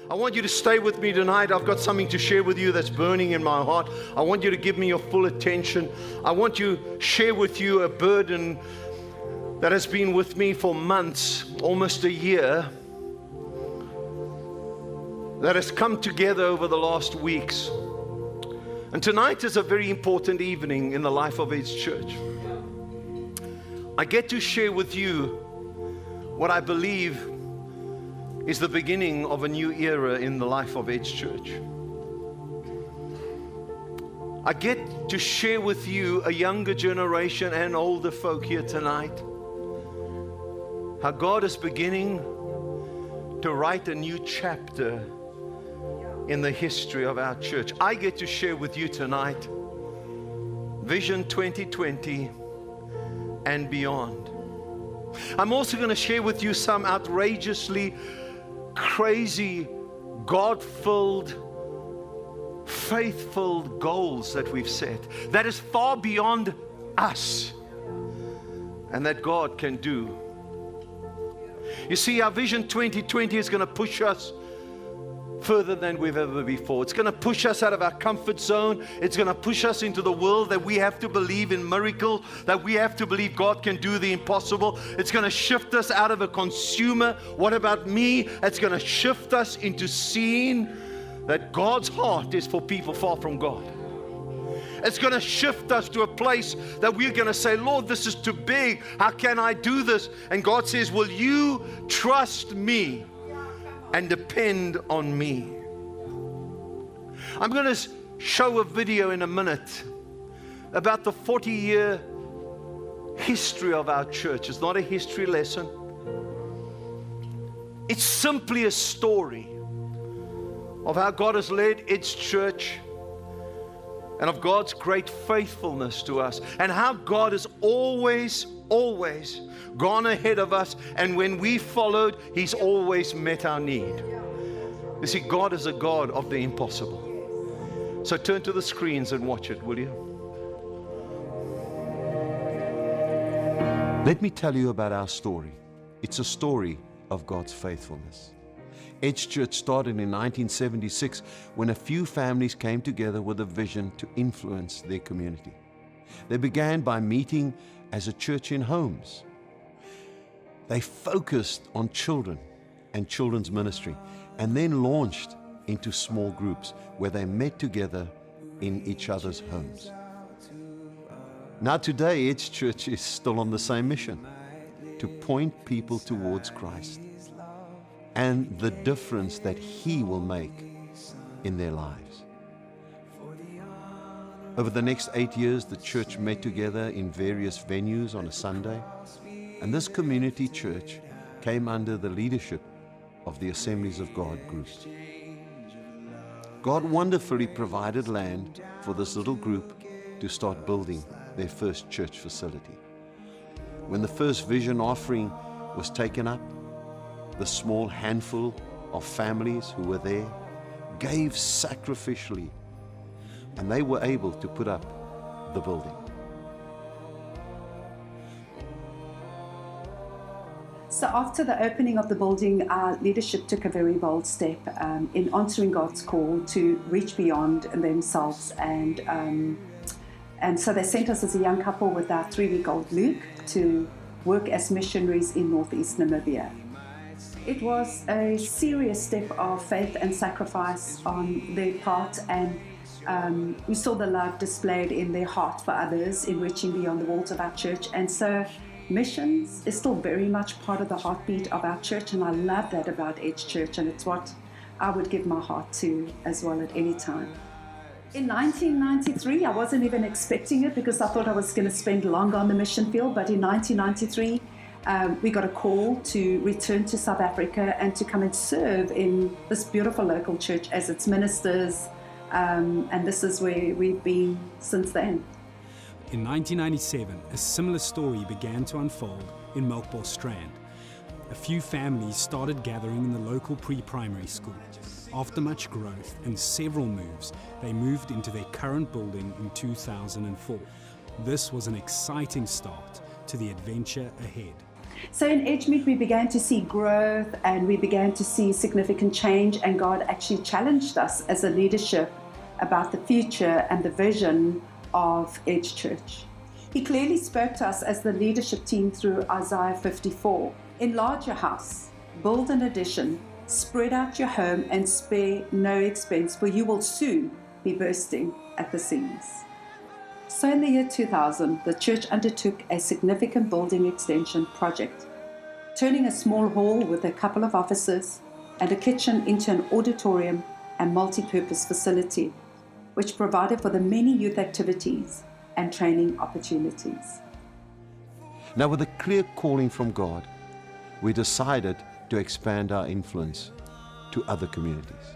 I want you to stay with me tonight. I've got something to share with you that's burning in my heart. I want you to give me your full attention. I want to share with you a burden that has been with me for months, almost a year, that has come together over the last weeks. And tonight is a very important evening in the life of Edge Church. I get to share with you what I believe is the beginning of a new era in the life of Edge Church. I get to share with you, a younger generation and older folk here tonight, how God is beginning to write a new chapter in the history of our church. I get to share with you tonight Vision 2020 and beyond. I'm also going to share with you some outrageously crazy, God-filled, faith-filled goals that we've set, that is far beyond us, and that God can do. You see, our Vision 2020 is going to push us further than we've ever before. It's going to push us out of our comfort zone. It's going to push us into the world that we have to believe in miracles, that we have to believe God can do the impossible. It's going to shift us out of a consumer, what about me? It's going to shift us into seeing that God's heart is for people far from God. It's going to shift us to a place that we're going to say, Lord, this is too big. How can I do this? And God says, will you trust me and depend on me? I'm going to show a video in a minute about the 40-year history of our church. It's not a history lesson. It's simply a story of how God has led its church and of God's great faithfulness to us, and how God has always gone ahead of us, and when we followed, He's always met our need. You see, God is a God of the impossible. So turn to the screens and watch it, will you? Let me tell you about our story. It's a story of God's faithfulness. Edge Church started in 1976 when a few families came together with a vision to influence their community. They began by meeting as a church in homes. They focused on children and children's ministry, and then launched into small groups where they met together in each other's homes. Now today, Edge Church is still on the same mission, to point people towards Christ and the difference that He will make in their lives. Over the next 8 years, the church met together in various venues on a Sunday, and this community church came under the leadership of the Assemblies of God group. God wonderfully provided land for this little group to start building their first church facility. When the first vision offering was taken up, the small handful of families who were there gave sacrificially, and they were able to put up the building. So after the opening of the building, our leadership took a very bold step in answering God's call to reach beyond themselves, and so they sent us as a young couple with our 3-week-old Luke to work as missionaries in northeast Namibia. It was a serious step of faith and sacrifice on their part, and we saw the love displayed in their heart for others in reaching beyond the walls of our church. And so missions is still very much part of the heartbeat of our church, and I love that about Edge Church, and it's what I would give my heart to as well at any time. In 1993, I wasn't even expecting it because I thought I was going to spend longer on the mission field, but in 1993, we got a call to return to South Africa and to come and serve in this beautiful local church as its ministers, and this is where we've been since then. In 1997, a similar story began to unfold in Melkbos-Strand. A few families started gathering in the local pre-primary school. After much growth and several moves, they moved into their current building in 2004. This was an exciting start to the adventure ahead. So in Edgemead, we began to see growth and we began to see significant change, and God actually challenged us as a leadership about the future and the vision of Edge Church. He clearly spoke to us as the leadership team through Isaiah 54. Enlarge your house, build an addition, spread out your home and spare no expense, for you will soon be bursting at the seams. So in the year 2000, the church undertook a significant building extension project, turning a small hall with a couple of offices and a kitchen into an auditorium and multi-purpose facility, which provided for the many youth activities and training opportunities. Now, with a clear calling from God, we decided to expand our influence to other communities.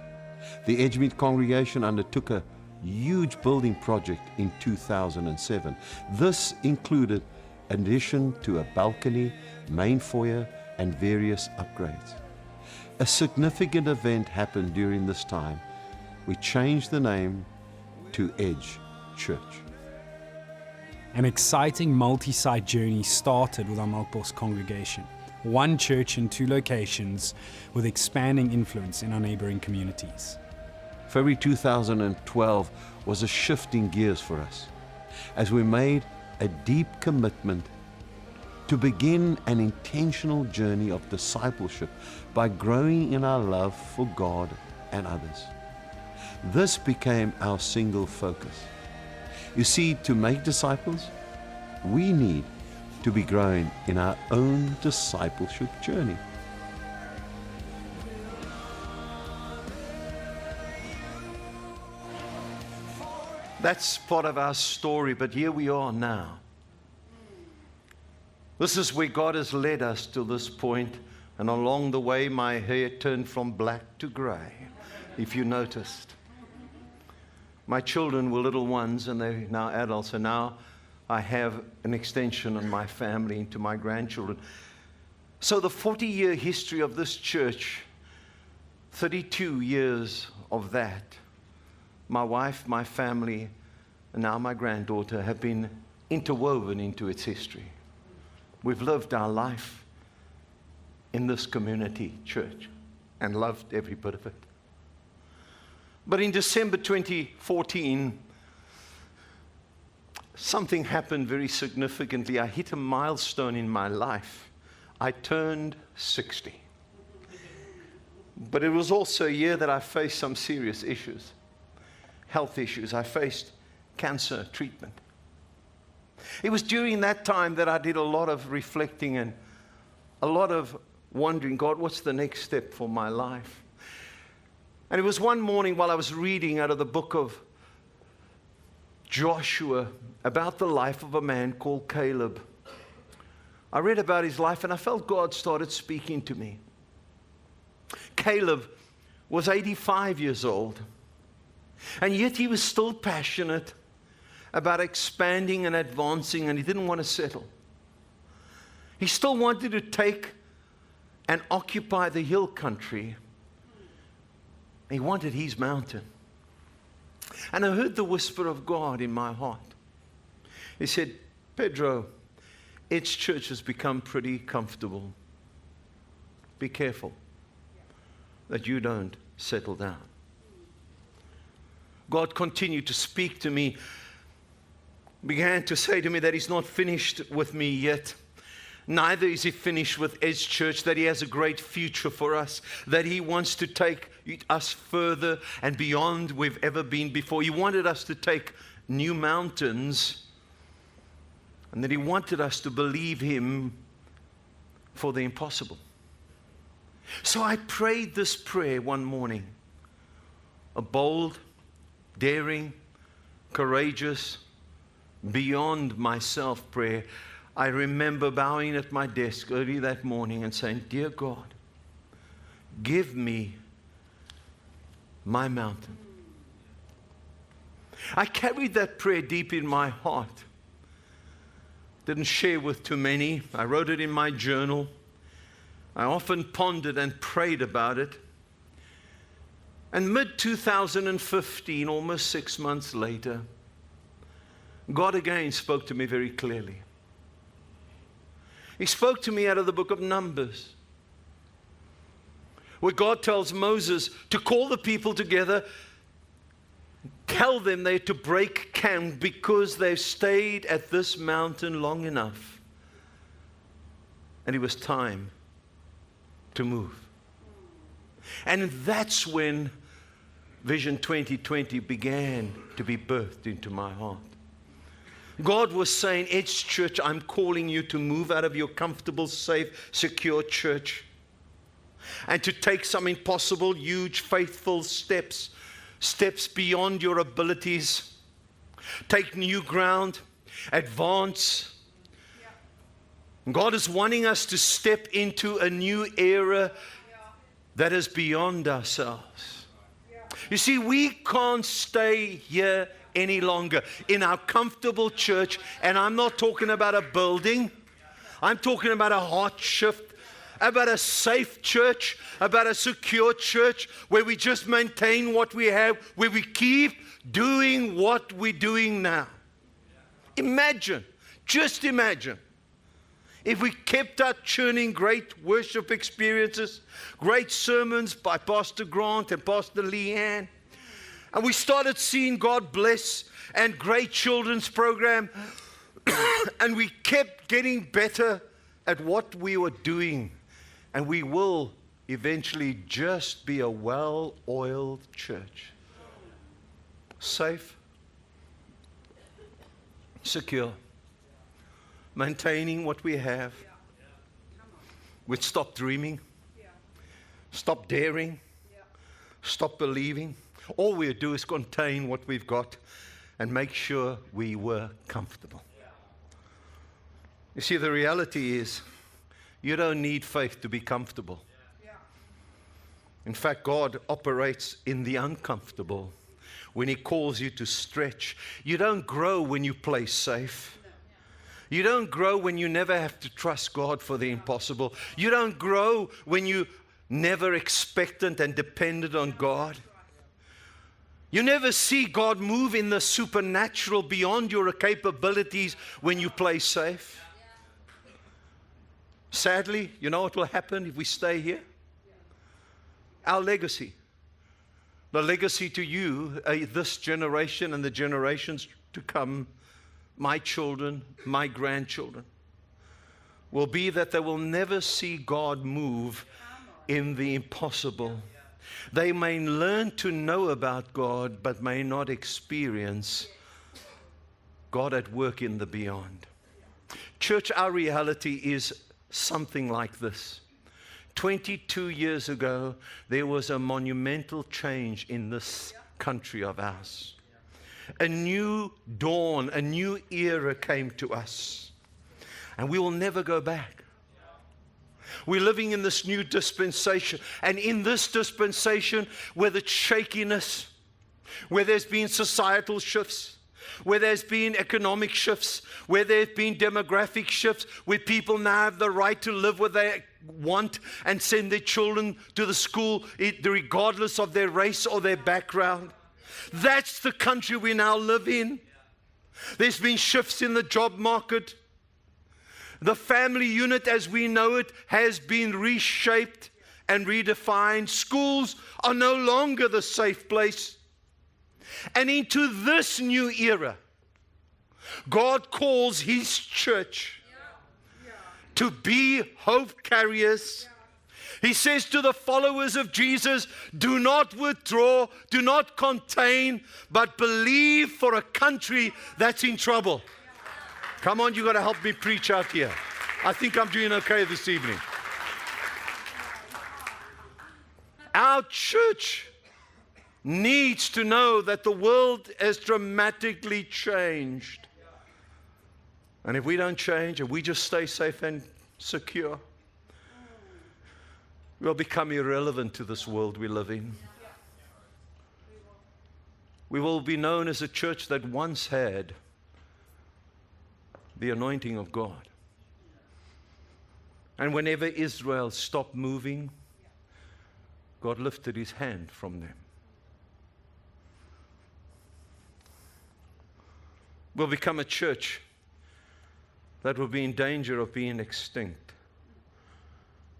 The Edgemead congregation undertook a huge building project in 2007. This included addition to a balcony, main foyer, and various upgrades. A significant event happened during this time. We changed the name to Edge Church. An exciting multi-site journey started with our Melkbos congregation. One church in 2 locations with expanding influence in our neighboring communities. February 2012 was a shift in gears for us as we made a deep commitment to begin an intentional journey of discipleship by growing in our love for God and others. This became our single focus. You see, to make disciples, we need to be growing in our own discipleship journey. That's part of our story, but here we are now. This is where God has led us to this point, and along the way my hair turned from black to gray, if you noticed. My children were little ones and they're now adults, and now I have an extension of my family into my grandchildren. So the 40-year history of this church, 32 years of that, my wife, my family, and now my granddaughter have been interwoven into its history. We've lived our life in this community church and loved every bit of it. But in December 2014, something happened very significantly. I hit a milestone in my life. I turned 60. But it was also a year that I faced some serious issues, health issues. I faced cancer treatment. It was during that time that I did a lot of reflecting and a lot of wondering, God, what's the next step for my life? And it was one morning while I was reading out of the book of Joshua about the life of a man called Caleb. I read about his life and I felt God started speaking to me. Caleb was 85 years old, and yet he was still passionate about expanding and advancing, and he didn't want to settle. He still wanted to take and occupy the hill country. He wanted his mountain. And I heard the whisper of God in my heart. He said, Pedro, its church has become pretty comfortable. Be careful that you don't settle down. God continued to speak to me, began to say to me that He's not finished with me yet. Neither is He finished with Edge Church, that He has a great future for us, that He wants to take us further and beyond we've ever been before. He wanted us to take new mountains, and that He wanted us to believe Him for the impossible. So I prayed this prayer one morning, a bold, daring, courageous, beyond myself prayer. I remember bowing at my desk early that morning and saying, Dear God, give me my mountain. I carried that prayer deep in my heart. Didn't share with too many. I wrote it in my journal. I often pondered and prayed about it. And mid-2015, almost 6 months later, God again spoke to me very clearly. He spoke to me out of the book of Numbers, where God tells Moses to call the people together, tell them they're to break camp because they've stayed at this mountain long enough. And it was time to move. And that's when Vision 2020 began to be birthed into my heart. God was saying, Edge Church, I'm calling you to move out of your comfortable, safe, secure church and to take some impossible, huge, faithful steps beyond your abilities. Take new ground, advance. God is wanting us to step into a new era that is beyond ourselves. You see, we can't stay here any longer in our comfortable church, and I'm not talking about a building. I'm talking about a heart shift, about a safe church, about a secure church where we just maintain what we have, where we keep doing what we're doing now. Imagine, just imagine, if we kept up churning great worship experiences, great sermons by Pastor Grant and Pastor Leanne, and we started seeing God bless and great children's program, and we kept getting better at what we were doing, and we will eventually just be a well-oiled church. Safe, secure, maintaining what we have. We'd stop dreaming, stop daring, stop believing. All we do is contain what we've got and make sure we were comfortable. You see, the reality is you don't need faith to be comfortable. In fact, God operates in the uncomfortable. When He calls you to stretch, you don't grow when you play safe. You don't grow when you never have to trust God for the impossible. You don't grow when you never expectant and dependent on God. You never see God move in the supernatural beyond your capabilities when you play safe. Sadly, you know what will happen if we stay here? Our legacy. The legacy to you, this generation and the generations to come, my children, my grandchildren, will be that they will never see God move in the impossible. They may learn to know about God, but may not experience God at work in the beyond. Church, our reality is something like this. 22 years ago, there was a monumental change in this country of ours. A new dawn, a new era came to us. And we will never go back. We're living in this new dispensation. And in this dispensation, where the shakiness, where there's been societal shifts, where there's been economic shifts, where there's been demographic shifts, where people now have the right to live where they want and send their children to the school regardless of their race or their background. That's the country we now live in. There's been shifts in the job market. The family unit as we know it has been reshaped and redefined. Schools are no longer the safe place. And into this new era, God calls His church to be hope carriers. He says to the followers of Jesus, do not withdraw, do not contain, but believe for a country that's in trouble. Come on, you got to help me preach out here. I think I'm doing okay this evening. Our church needs to know that the world has dramatically changed. And if we don't change and we just stay safe and secure, we'll become irrelevant to this world we live in. We will be known as a church that once had the anointing of God. And whenever Israel stopped moving, God lifted His hand from them. We'll become a church that will be in danger of being extinct,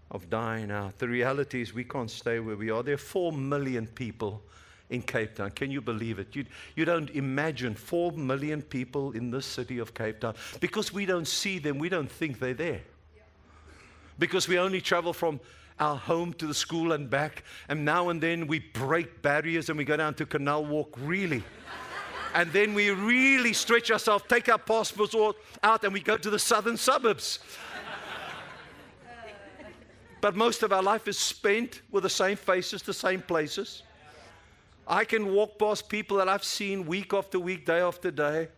of dying out. The reality is we can't stay where we are. There are 4 million people in Cape Town. Can you believe it? You don't imagine 4 million people in this city of Cape Town. Because we don't see them, we don't think they're there. Because we only travel from our home to the school and back, and now and then we break barriers and we go down to Canal Walk, really. And then we really stretch ourselves, take our passports out, and we go to the southern suburbs. But most of our life is spent with the same faces, the same places. I can walk past people that I've seen week after week, day after day,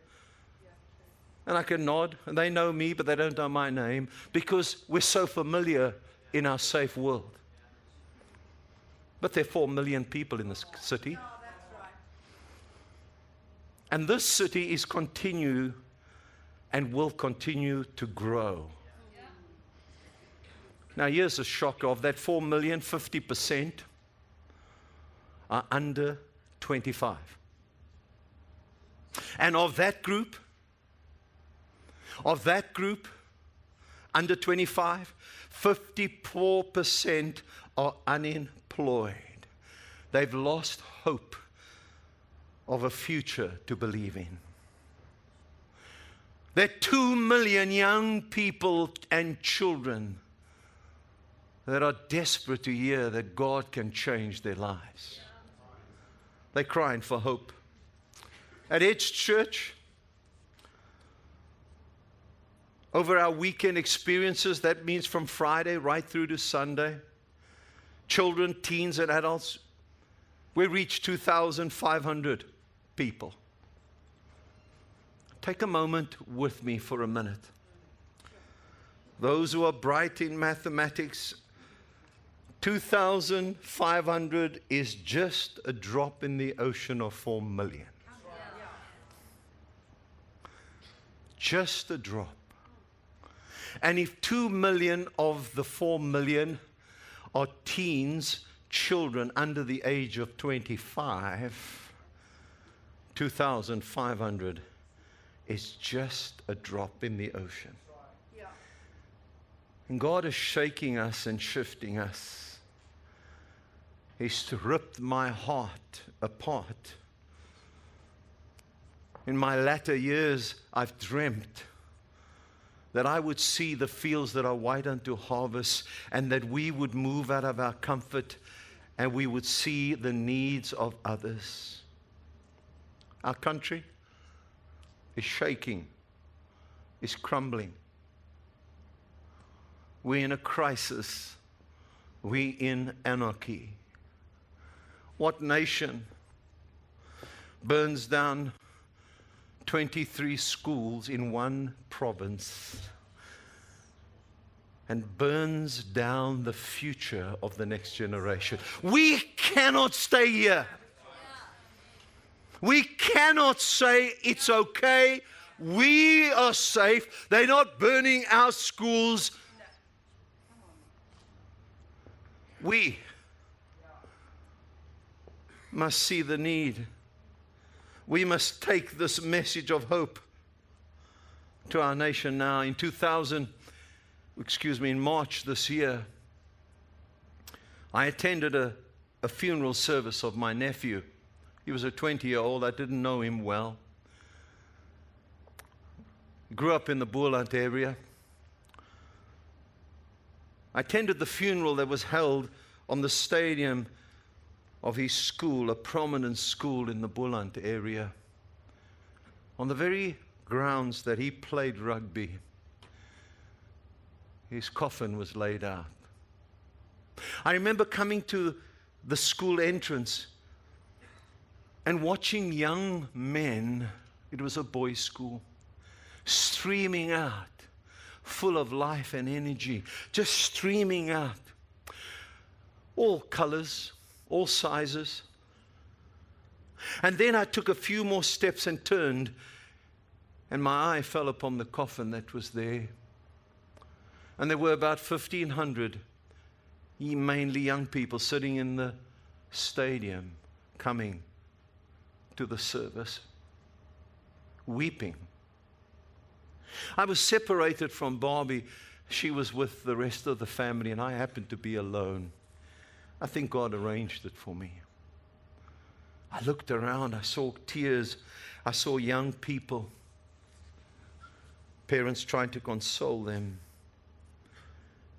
and I can nod, and they know me, but they don't know my name, because we're so familiar in our safe world. But there are 4 million people in this city. And this city is continue and will continue to grow. Now here's a shock: of that 4 million, 50% are under 25. And of that group, under 25, 54% are unemployed. They've lost hope of a future to believe in. There are 2 million young people and children that are desperate to hear that God can change their lives. They're crying for hope. At Edge Church, over our weekend experiences, that means from Friday right through to Sunday, children, teens, and adults, we reach 2,500 people. Take a moment with me for a minute. Those who are bright in mathematics, 2,500 is just a drop in the ocean of 4 million. Just a drop. And if 2 million of the 4 million are teens, children under the age of 25, 2,500 is just a drop in the ocean. And God is shaking us and shifting us. He's ripped my heart apart. In my latter years, I've dreamt that I would see the fields that are white unto harvest, and that we would move out of our comfort and we would see the needs of others. Our country is shaking, is crumbling. We're in a crisis. We're in anarchy. What nation burns down 23 schools in one province and burns down the future of the next generation? We cannot stay here. We cannot say it's okay, we are safe, they're not burning our schools. We must see the need. We must take this message of hope to our nation now. In March this year, I attended a funeral service of my nephew. He was a 20-year-old. I didn't know him well. Grew up in the Boerland area. I attended the funeral that was held on the stadium of his school, a prominent school in the Boerland area, on the very grounds that he played rugby. His coffin was laid out. I remember coming to the school entrance and watching young men, it was a boys' school, streaming out, full of life and energy, just streaming out. All colors, all sizes. And then I took a few more steps and turned, and my eye fell upon the coffin that was there. And there were about 1,500, mainly young people, sitting in the stadium, coming to the service, weeping. I was separated from Barbie. She was with the rest of the family, and I happened to be alone. I think God arranged it for me. I looked around, I saw tears, I saw young people, parents trying to console them.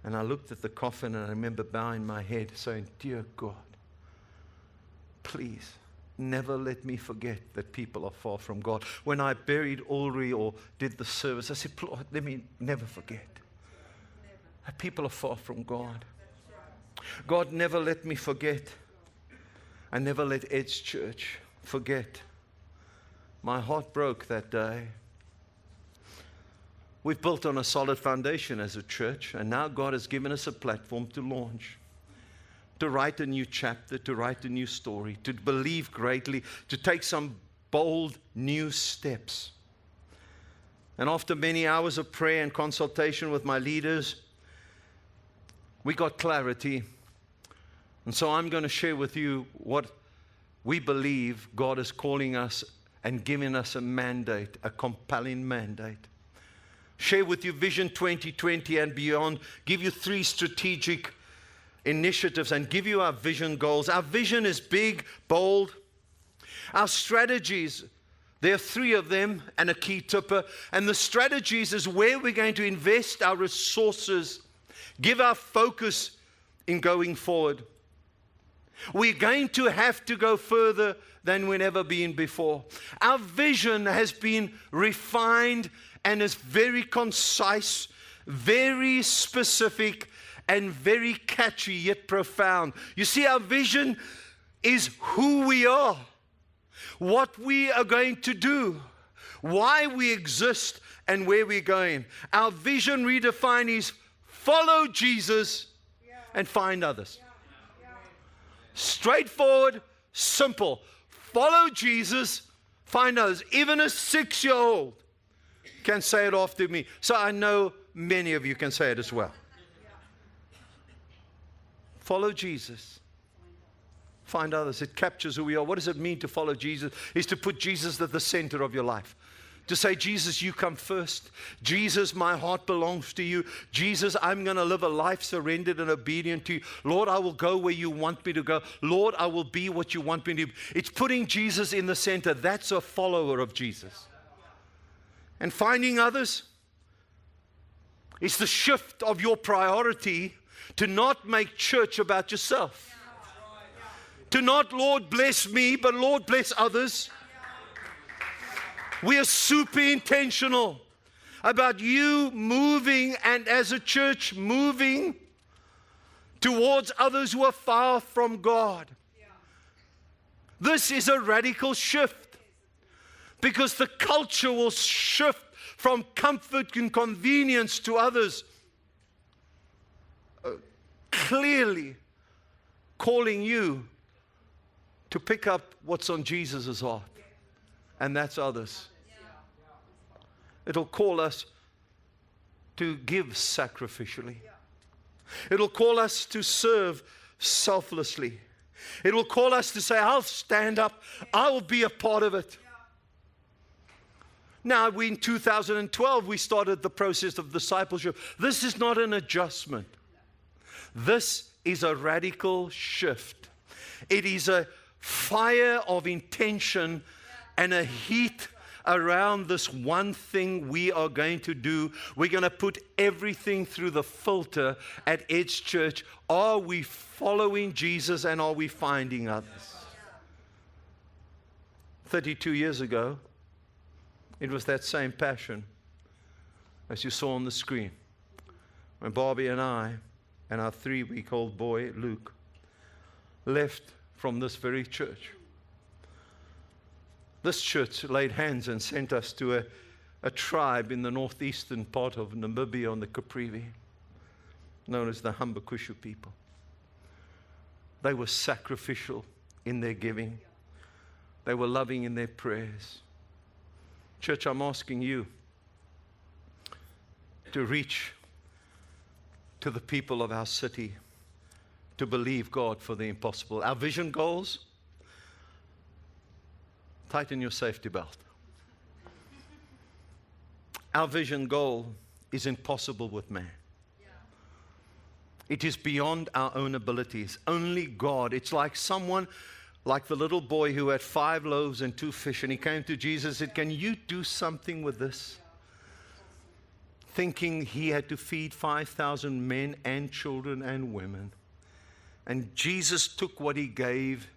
And I looked at the coffin, and I remember bowing my head saying, "Dear God, please never let me forget that people are far from God." When I buried Ulrich or did the service, I said, "Lord, let me never forget that people are far from God. God, never let me forget. And never let Ed's church forget." My heart broke that day. We've built on a solid foundation as a church, and now God has given us a platform to launch, to write a new chapter, to write a new story, to believe greatly, to take some bold new steps. And after many hours of prayer and consultation with my leaders, we got clarity. And so I'm going to share with you what we believe God is calling us and giving us a mandate, a compelling mandate. Share with you Vision 2020 and beyond, give you 3 strategic initiatives, and give you our vision goals. Our vision is big, bold. Our strategies, there are 3 of them and a key tipper. And the strategies is where we're going to invest our resources, give our focus in going forward. We're going to have to go further than we've ever been before. Our vision has been refined and is very concise, very specific, and very catchy yet profound. You see, our vision is who we are, what we are going to do, why we exist, and where we're going. Our vision redefined is follow Jesus and find others. Straightforward, simple. Follow Jesus, find others. Even a 6-year-old can say it after me. So I know many of you can say it as well. Follow Jesus, find others. It captures who we are. What does it mean to follow Jesus? It's to put Jesus at the center of your life. To say, "Jesus, you come first. Jesus, my heart belongs to you. Jesus, I'm going to live a life surrendered and obedient to you. Lord, I will go where you want me to go. Lord, I will be what you want me to be." It's putting Jesus in the center. That's a follower of Jesus. And finding others, it's the shift of your priority to not make church about yourself. To not, "Lord, bless me," but "Lord, bless others." We are super intentional about you moving, and as a church moving towards others who are far from God. This is a radical shift, because the culture will shift from comfort and convenience to others. Clearly calling you to pick up what's on Jesus' heart, and that's others. It'll call us to give sacrificially. It'll call us to serve selflessly. It will call us to say, "I'll stand up, I will be a part of it." Now, in 2012, we started the process of discipleship. This is not an adjustment. This is a radical shift. It is a fire of intention and a heat around this one thing we are going to do. We're going to put everything through the filter at Ed's Church. Are we following Jesus, and are we finding others? 32 years ago, it was that same passion as you saw on the screen, when Barbie and I and our 3-week-old boy, Luke, left from this very church. This church laid hands and sent us to a tribe in the northeastern part of Namibia on the Caprivi, known as the Humbakushu people. They were sacrificial in their giving. They were loving in their prayers. Church, I'm asking you to reach to the people of our city, to believe God for the impossible. Our vision goals: tighten your safety belt. our vision goal is impossible with man. It is beyond our own abilities. Only God. It's like someone, like the little boy who had 5 loaves and 2 fish, and he came to Jesus and said, "Can you do something with this?" Thinking he had to feed 5,000 men and children and women. And Jesus took what he gave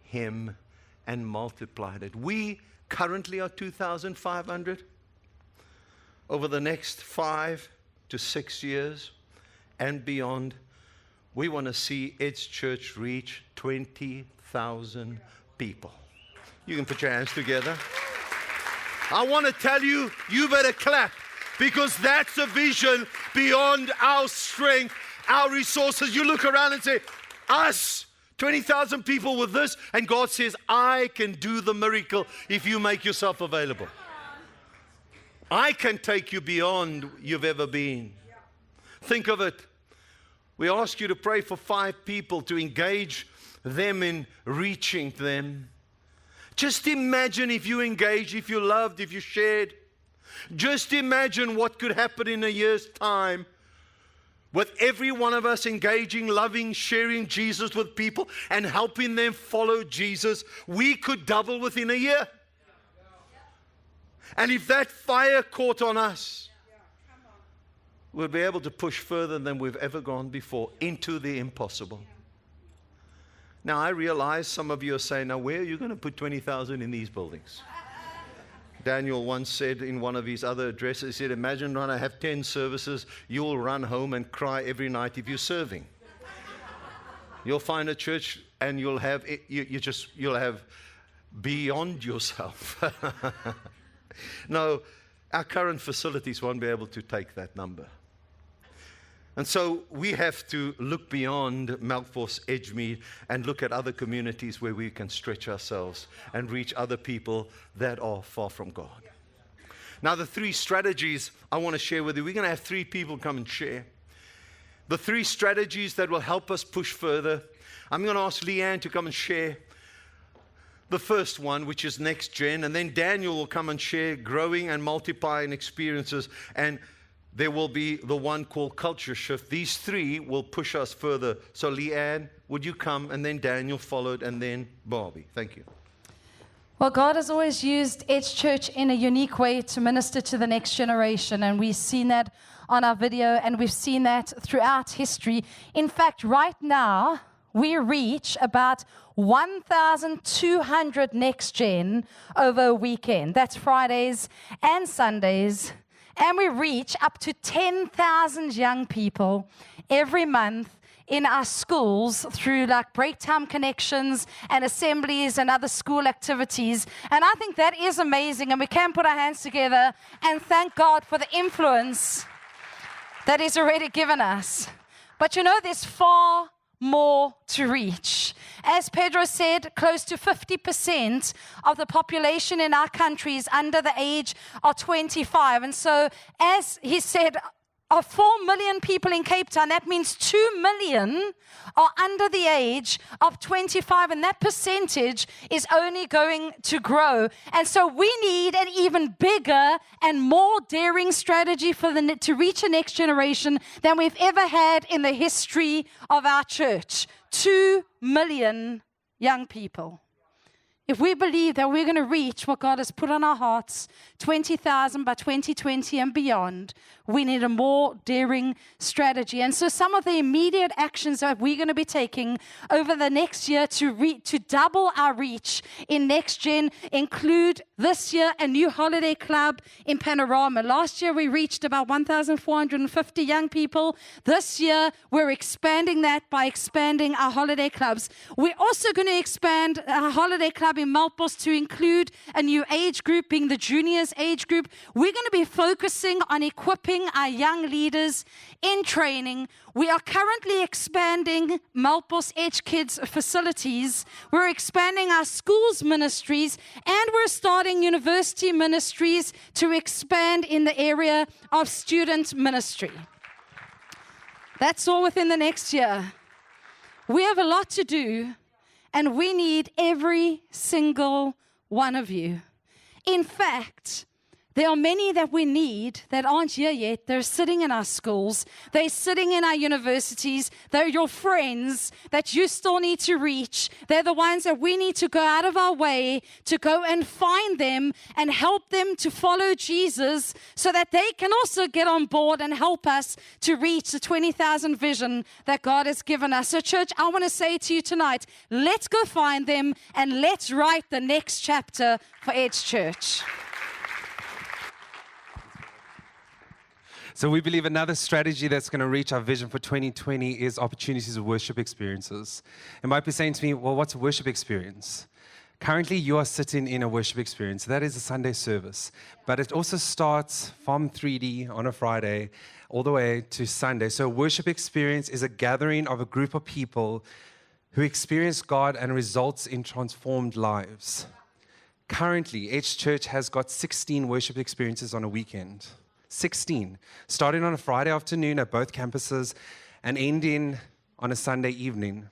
him and multiplied it. We currently are 2,500. Over the next 5 to 6 years and beyond, we want to see Ed's church reach 20,000 people. You can put your hands together. I want to tell you, you better clap, because that's a vision beyond our strength, our resources. You look around and say, us, 20,000 people with this, and God says, I can do the miracle if you make yourself available. I can take you beyond you've ever been. Think of it. We ask you to pray for 5 people, to engage them in reaching them. Just imagine if you engaged, if you loved, if you shared. Just imagine what could happen in a year's time with every one of us engaging, loving, sharing Jesus with people and helping them follow Jesus. We could double within a year. And if that fire caught on us, we'll be able to push further than we've ever gone before into the impossible. Now, I realize some of you are saying, now, where are you going to put 20,000 in these buildings? Daniel once said in one of his other addresses, he said, imagine trying to have 10 services. You'll run home and cry every night if you're serving. You'll find a church and you'll have you'll have beyond yourself. No, our current facilities won't be able to take that number. And so we have to look beyond Melkbos, Edgemead, and look at other communities where we can stretch ourselves and reach other people that are far from God. Now, the 3 strategies I want to share with you, we're going to have 3 people come and share. The 3 strategies that will help us push further. I'm going to ask Leanne to come and share the first one, which is next gen, and then Daniel will come and share growing and multiplying experiences, and there will be the one called culture shift. These 3 will push us further. So Leanne, would you come? And then Daniel followed, and then Barbie. Thank you. Well, God has always used Edge Church in a unique way to minister to the next generation, and we've seen that on our video, and we've seen that throughout history. In fact, right now, we reach about 1,200 next gen over a weekend. That's Fridays and Sundays. And we reach up to 10,000 young people every month in our schools through like break time connections and assemblies and other school activities. And I think that is amazing. And we can put our hands together and thank God for the influence that He's already given us. But you know, there's far more to reach. As Pedro said, close to 50% of the population in our country is under the age of 25. And so, as he said, of 4 million people in Cape Town, that means 2 million are under the age of 25, and that percentage is only going to grow. And so we need an even bigger and more daring strategy to reach a next generation than we've ever had in the history of our church. 2 million young people. If we believe that we're going to reach what God has put on our hearts, 20,000 by 2020 and beyond, we need a more daring strategy. And so some of the immediate actions that we're going to be taking over the next year to double our reach in Next Gen include this year a new holiday club in Panorama. Last year we reached about 1,450 young people. This year we're expanding that by expanding our holiday clubs. We're also going to expand our holiday club in Melkbos to include a new age group, being the juniors age group. We're going to be focusing on equipping our young leaders in training. We are currently expanding Melkbos Edge Kids facilities. We're expanding our schools ministries, and we're starting university ministries to expand in the area of student ministry. That's all within the next year. We have a lot to do, and we need every single one of you. In fact, There are many that we need that aren't here yet. They're sitting in our schools. They're sitting in our universities. They're your friends that you still need to reach. They're the ones that we need to go out of our way to go and find them and help them to follow Jesus so that they can also get on board and help us to reach the 20,000 vision that God has given us. So church, I want to say to you tonight, let's go find them and let's write the next chapter for Edge Church. So we believe another strategy that's going to reach our vision for 2020 is opportunities of worship experiences. You might be saying to me, well, what's a worship experience? Currently, you are sitting in a worship experience. That is a Sunday service. But it also starts from 3D on a Friday all the way to Sunday. So a worship experience is a gathering of a group of people who experience God and results in transformed lives. Currently, Edge Church has got 16 worship experiences on a weekend. 16, starting on a Friday afternoon at both campuses and ending on a Sunday evening.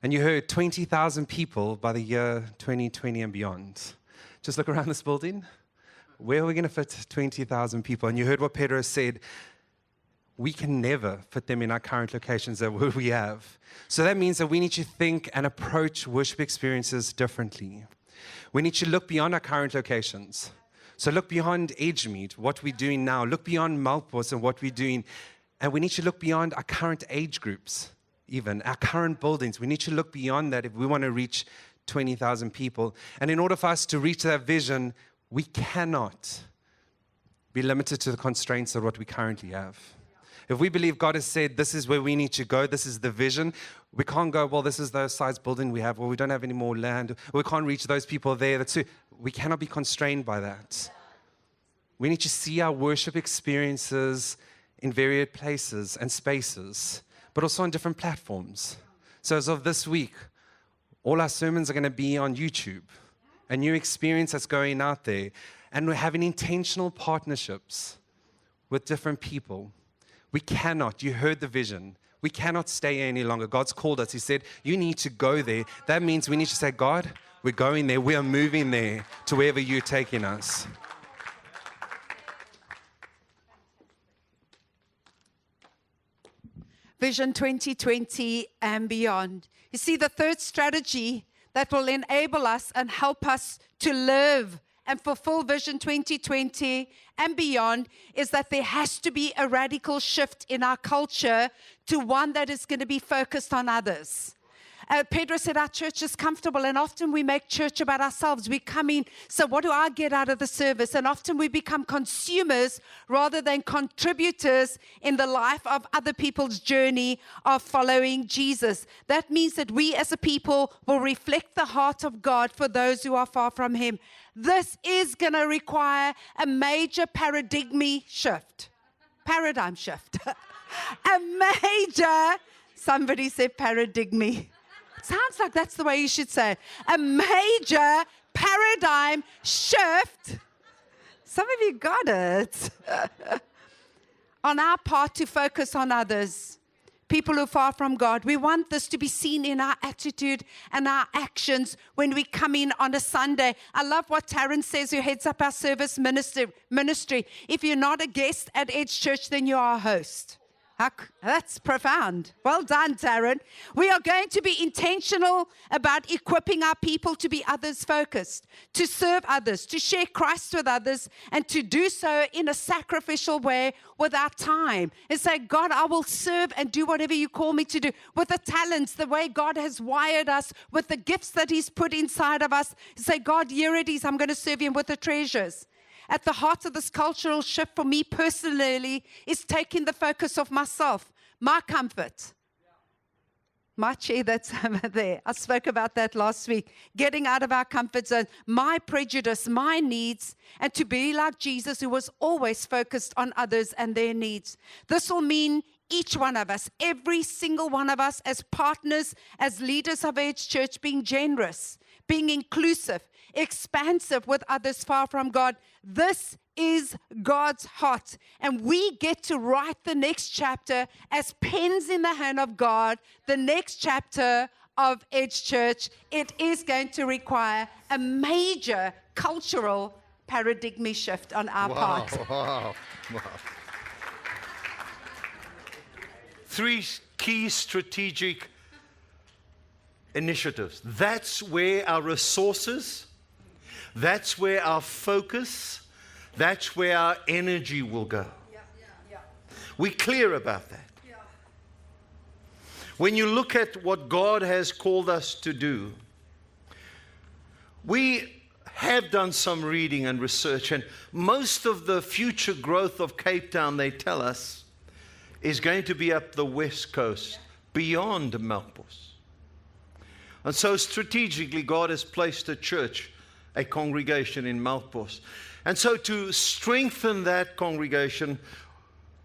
And you heard 20,000 people by the year 2020 and beyond. Just look around this building. Where are we going to fit 20,000 people? And you heard what Pedro said. We can never fit them in our current locations that we have. So that means that we need to think and approach worship experiences differently. We need to look beyond our current locations. So look beyond Edgemead, what we're doing now. Look beyond Melkbos and what we're doing. And we need to look beyond our current age groups, even our current buildings. We need to look beyond that if we want to reach 20,000 people. And in order for us to reach that vision, we cannot be limited to the constraints of what we currently have. If we believe God has said, this is where we need to go, this is the vision, we can't go, well, this is the size building we have, or we don't have any more land, or we can't reach those people there. We cannot be constrained by that. We need to see our worship experiences in varied places and spaces, but also on different platforms. So as of this week, all our sermons are going to be on YouTube, a new experience that's going out there, and we're having intentional partnerships with different people. We cannot, you heard the vision, we cannot stay here any longer. God's called us. He said, you need to go there. That means we need to say, God, we're going there. We are moving there to wherever you're taking us. Vision 2020 and beyond. You see, the third strategy that will enable us and help us to live and fulfill Vision 2020 and beyond is that there has to be a radical shift in our culture to one that is going to be focused on others. Pedro said our church is comfortable, and often we make church about ourselves. We come in, so what do I get out of the service? And often we become consumers rather than contributors in the life of other people's journey of following Jesus. That means that we as a people will reflect the heart of God for those who are far from Him. This is going to require a major paradigm shift. A major, somebody said paradigm. Sounds like that's the way you should say it. A major paradigm shift. Some of you got it. On our part to focus on others, people who are far from God. We want this to be seen in our attitude and our actions when we come in on a Sunday. I love what Taryn says, who heads up our service ministry. If you're not a guest at Edge Church, then you are a host. That's profound. Well done, Taryn. We are going to be intentional about equipping our people to be others-focused, to serve others, to share Christ with others, and to do so in a sacrificial way with our time. And say, God, I will serve and do whatever you call me to do with the talents, the way God has wired us, with the gifts that He's put inside of us. Say, God, here it is. I'm going to serve Him with the treasures. At the heart of this cultural shift for me personally is taking the focus of myself, my comfort, my chair that's over there. I spoke about that last week. Getting out of our comfort zone, my prejudice, my needs, and to be like Jesus, who was always focused on others and their needs. This will mean each one of us, every single one of us as partners, as leaders of Edge Church, being generous, being inclusive, expansive with others far from God. This is God's heart. And we get to write the next chapter as pens in the hand of God, the next chapter of Edge Church. It is going to require a major cultural paradigm shift on our part. Wow. Three key strategic initiatives. That's where our resources, that's where our focus, that's where our energy will go. We're clear about that. When you look at what God has called us to do, we have done some reading and research, and most of the future growth of Cape Town, they tell us, is going to be up the west coast, beyond Melkbos. And so strategically, God has placed a church, a congregation in Melkbos. And so to strengthen that congregation,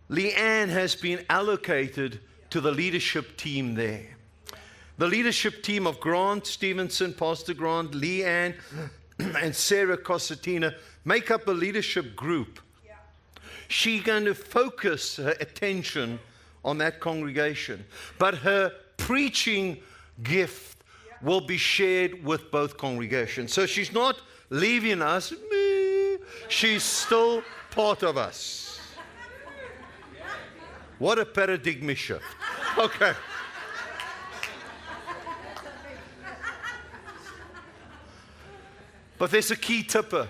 Leanne has been allocated to the leadership team there. The leadership team of Grant Stevenson, Pastor Grant, Leanne, and Sarah Cosatina make up a leadership group. She's going to focus her attention on that congregation. But her preaching gift will be shared with both congregations. So she's not leaving us. She's still part of us. What a paradigm shift. Okay. But there's a key tipper.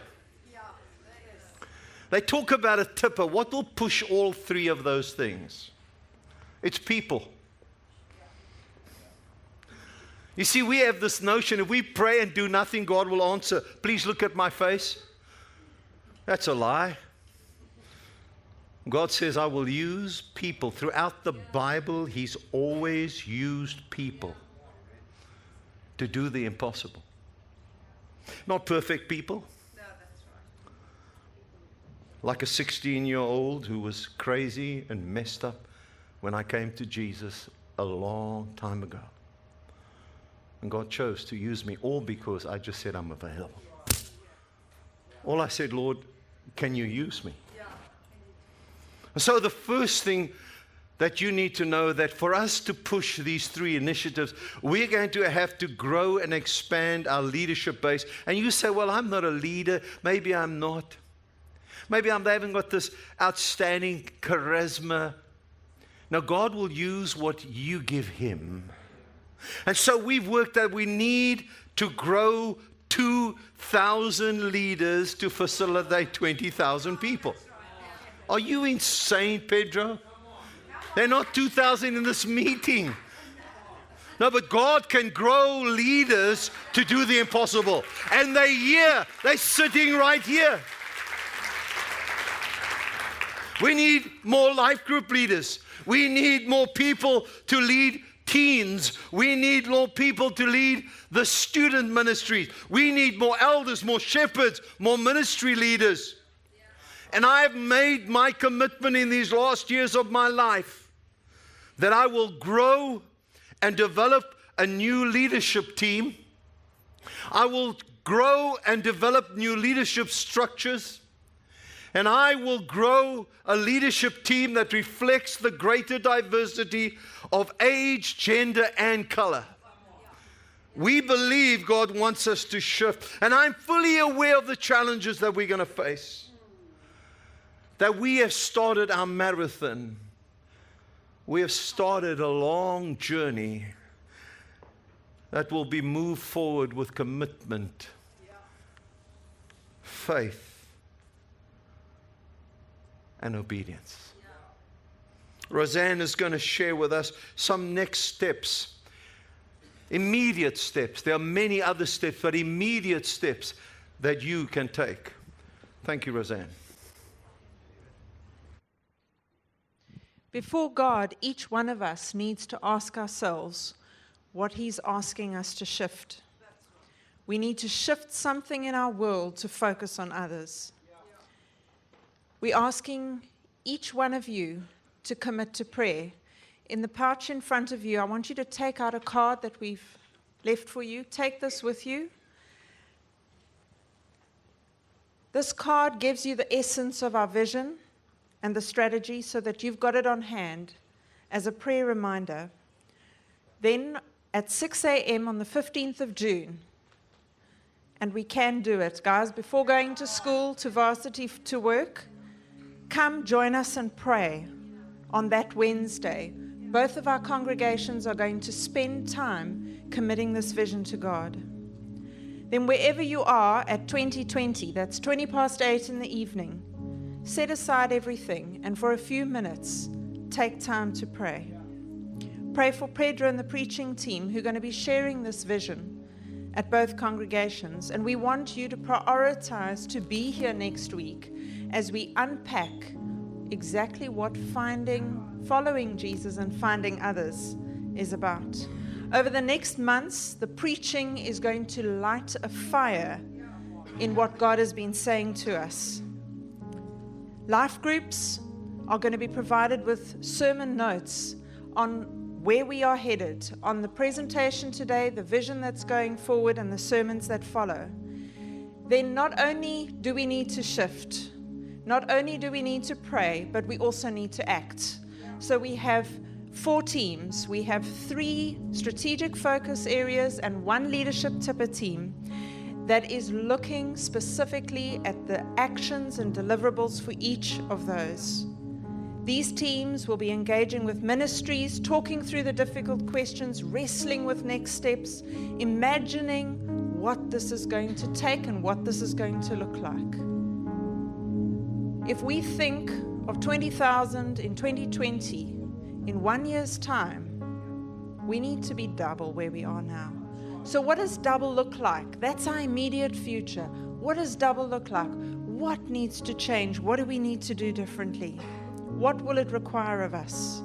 They talk about a tipper. What will push all three of those things? It's people. You see, we have this notion, if we pray and do nothing, God will answer. Please look at my face. That's a lie. God says, I will use people. Throughout the Bible, He's always used people to do the impossible. Not perfect people. Like a 16-year-old who was crazy and messed up when I came to Jesus a long time ago. And God chose to use me, all because I just said I'm available. All I said, Lord, can you use me? So the first thing that you need to know, that for us to push these three initiatives, we're going to have to grow and expand our leadership base. And you say, well, I'm not a leader. Maybe I'm not. Maybe I haven't got this outstanding charisma. Now, God will use what you give Him. And so we've worked out we need to grow 2,000 leaders to facilitate 20,000 people. Are you insane, Pedro? They're not 2,000 in this meeting. No, but God can grow leaders to do the impossible. And they're here. They're sitting right here. We need more life group leaders. We need more people to lead teens. We need more people to lead the student ministries. We need more elders, more shepherds, more ministry leaders. And I've made my commitment in these last years of my life that I will grow and develop a new leadership team. I will grow and develop new leadership structures. And I will grow a leadership team that reflects the greater diversity of age, gender, and color. We believe God wants us to shift. And I'm fully aware of the challenges that we're going to face. That we have started our marathon. We have started a long journey that will be moved forward with commitment, faith, and obedience. Roseanne is going to share with us some next steps, immediate steps. There are many other steps, but immediate steps that you can take. Thank you, Roseanne. Before God, each one of us needs to ask ourselves what He's asking us to shift. We need to shift something in our world to focus on others. We're asking each one of you to commit to prayer. In the pouch in front of you, I want you to take out a card that we've left for you. Take this with you. This card gives you the essence of our vision and the strategy so that you've got it on hand as a prayer reminder. Then at 6 a.m. on the 15th of June, And we can do it. Guys, before going to school, to varsity, to work, come join us and pray on that Wednesday. Both of our congregations are going to spend time committing this vision to God. Then wherever you are at 2020, that's 20 past 8 in the evening, set aside everything and for a few minutes, take time to pray. Pray for Pedro and the preaching team who are going to be sharing this vision at both congregations. And we want you to prioritize to be here next week as we unpack exactly what following Jesus and finding others is about. Over the next months, the preaching is going to light a fire in what God has been saying to us. Life groups are going to be provided with sermon notes on where we are headed, on the presentation today, the vision that's going forward, and the sermons that follow. Then not only do we need to shift, not only do we need to pray, but we also need to act. So we have 4 teams. We have 3 strategic focus areas and 1 leadership tipper team that is looking specifically at the actions and deliverables for each of those. These teams will be engaging with ministries, talking through the difficult questions, wrestling with next steps, imagining what this is going to take and what this is going to look like. If we think of 20,000 in 2020, in 1 year's time, we need to be double where we are now. So what does double look like? That's our immediate future. What does double look like? What needs to change? What do we need to do differently? What will it require of us?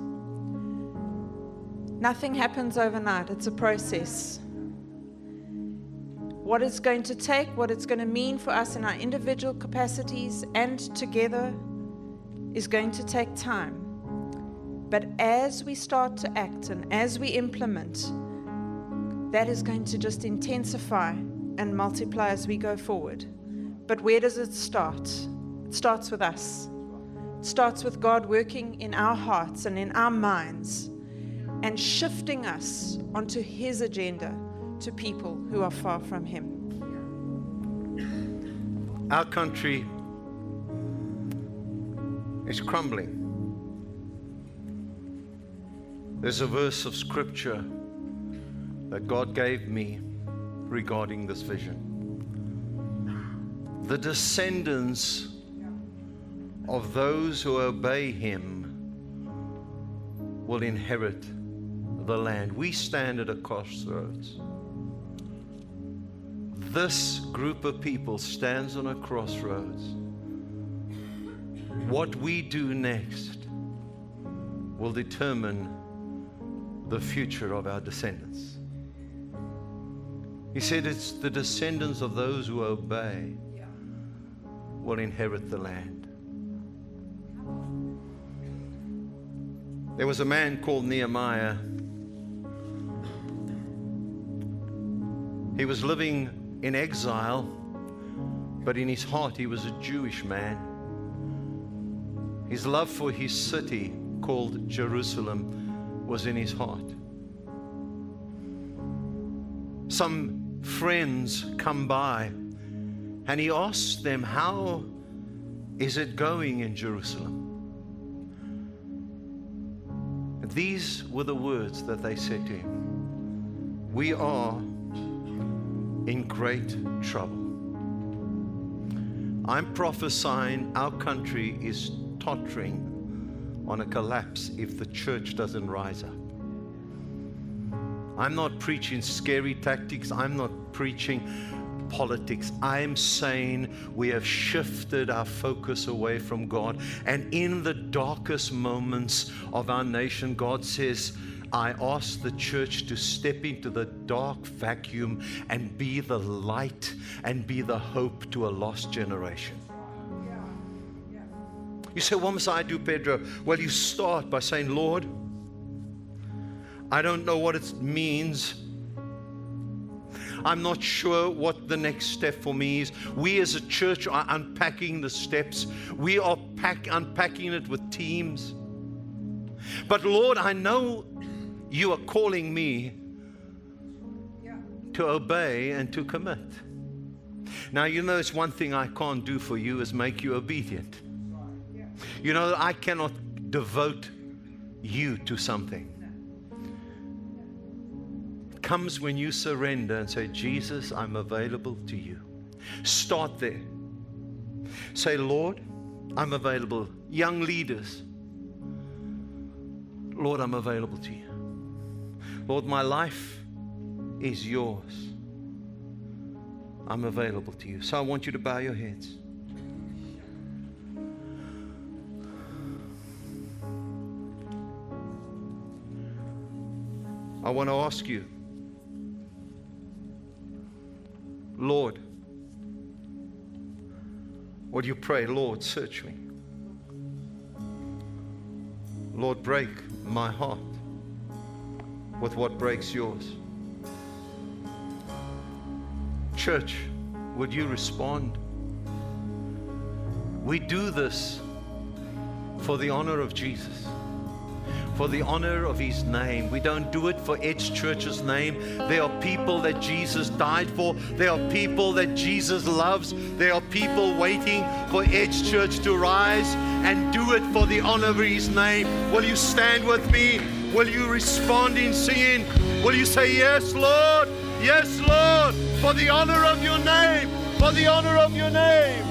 Nothing happens overnight. It's a process. What it's going to take, what it's going to mean for us in our individual capacities and together is going to take time. But as we start to act and as we implement, that is going to just intensify and multiply as we go forward. But where does it start? It starts with us. It starts with God working in our hearts and in our minds and shifting us onto His agenda to people who are far from Him. Our country is crumbling. There's a verse of scripture that God gave me regarding this vision. The descendants of those who obey Him will inherit the land. We stand at a crossroads. This group of people stands on a crossroads. What we do next will determine the future of our descendants. He said it's the descendants of those who obey will inherit the land. There was a man called Nehemiah. He was living in exile, but in his heart he was a Jewish man. His love for his city called Jerusalem was in his heart. Some friends come by and he asked them, "How is it going in Jerusalem?" These were the words that they said to him: "We are in great trouble." I'm prophesying our country is tottering on a collapse if the church doesn't rise up. I'm not preaching scary tactics. I'm not preaching politics. I'm saying we have shifted our focus away from God. And in the darkest moments of our nation, God says, I ask the church to step into the dark vacuum and be the light and be the hope to a lost generation. You say, what must I do, Pedro? Well, you start by saying, Lord, I don't know what it means. I'm not sure what the next step for me is. We as a church are unpacking the steps. We are unpacking it with teams. But Lord, I know you are calling me to obey and to commit. Now, you know, it's one thing I can't do for you is make you obedient. You know, I cannot devote you to something. It comes when you surrender and say, Jesus, I'm available to you. Start there. Say, Lord, I'm available. Young leaders, Lord, I'm available to you. Lord, my life is yours. I'm available to you. So I want you to bow your heads. I want to ask you, Lord, would you pray, Lord, search me. Lord, break my heart with what breaks yours. Church, would you respond? We do this for the honor of Jesus, for the honor of His name. We don't do it for Edge Church's name. There are people that Jesus died for. There are people that Jesus loves. There are people waiting for Edge Church to rise and do it for the honor of His name. Will you stand with me? Will you respond in singing? Will you say, yes, Lord? Yes, Lord, for the honor of your name, for the honor of your name.